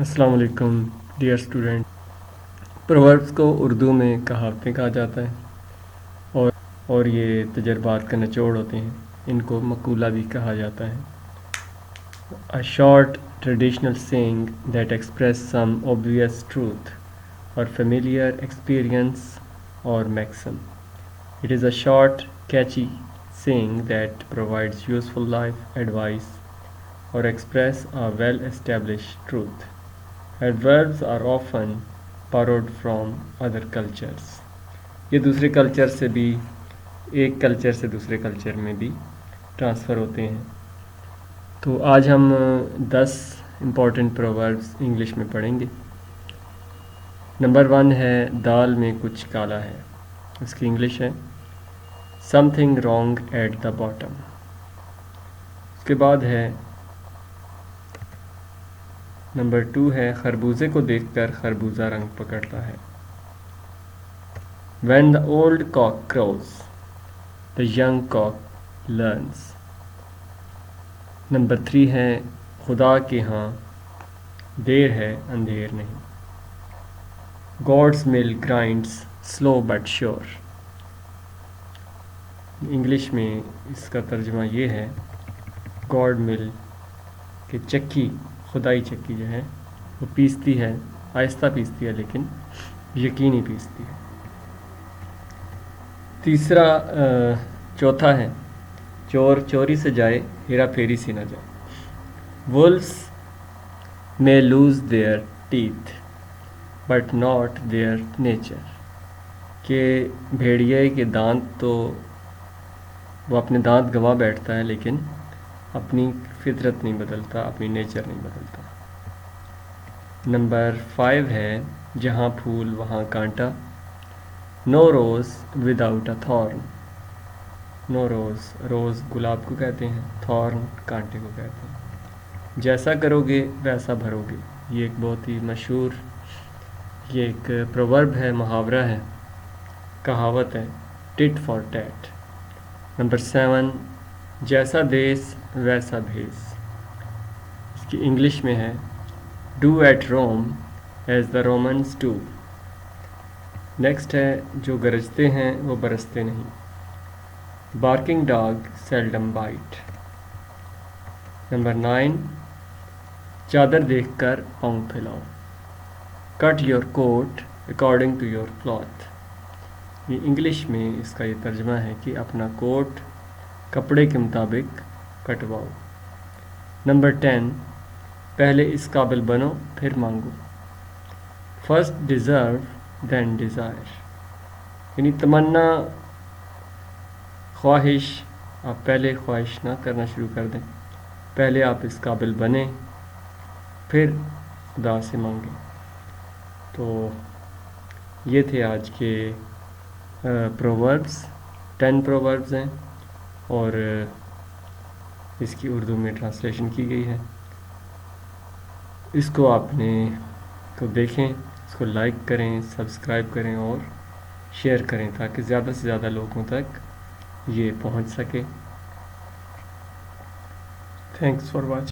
अस्सलाम वालेकुम dear student. Proverbs को उर्दू में कहावतें कहा जाता है और ये तजर्बात का निचोड़ होते हैं। इनको मकूला भी कहा जाता है। A short traditional saying that express some obvious truth और फेमिलियर एक्सपीरियंस और maxim. It is a short catchy saying that provides useful life advice or express a well-established truth. Adverbs are often borrowed from other cultures. ये दूसरे culture से भी, एक culture से दूसरे culture में भी ट्रांसफ़र होते हैं। तो आज हम 10 इम्पॉर्टेंट प्रोवर्ब्स इंग्लिश में पढ़ेंगे। नंबर 1 है दाल में कुछ काला है। इसकी इंग्लिश है something wrong at the bottom. उसके बाद है नंबर 2 है खरबूजे को देखकर खरबूजा रंग पकड़ता है। When the old cock crows, the young cock learns. Number 3 है खुदा के यहाँ देर है अंधेर नहीं। God's mill grinds slow but sure. English में इसका तर्जुमा ये है गॉड मिल कि चक्की, खुदाई चक्की जो है वो पीसती है, आहिस्ता पीसती है लेकिन यकीनी पीसती है। तीसरा चौथा है चोर चोरी से जाए हेरा फेरी से ना जाए। Wolves may lose their teeth but not their nature. कि भेड़िए के दांत तो वो अपने दांत गंवा बैठता है लेकिन अपनी फितरत नहीं बदलता, अपनी नेचर नहीं बदलता। नंबर 5 है जहाँ फूल वहाँ कांटा। No rose without a thorn. No rose, rose गुलाब को कहते हैं, थॉर्न कांटे को कहते हैं। जैसा करोगे वैसा भरोगे, ये एक बहुत ही मशहूर, ये एक प्रोवर्ब है, मुहावरा है, कहावत है, टिट फॉर टैट। नंबर 7 जैसा देश वैसा भेस। इसकी इंग्लिश में है do at Rome as the Romans do. Next है जो गरजते हैं वो बरसते नहीं। Barking dog seldom bite. Number 9 चादर देखकर पाँव फैलाओ। Cut your coat according to your cloth. ये इंग्लिश में इसका ये तर्जुमा है कि अपना कोट कपड़े के मुताबिक कटवाओ। नंबर 10 पहले इस काबिल बनो फिर मांगो। First deserve then desire. यानी तमन्ना, ख्वाहिश, आप पहले ख्वाहिश ना करना शुरू कर दें, पहले आप इस काबिल बने फिर खुदा से मांगें। तो ये थे आज के प्रोवर्ब्स। 10 प्रोवर्ब्स हैं और इसकी उर्दू में ट्रांसलेशन की गई है। इसको आपने को देखें, इसको लाइक करें, सब्सक्राइब करें और शेयर करें ताकि ज़्यादा से ज़्यादा लोगों तक ये पहुंच सके। Thanks for watching.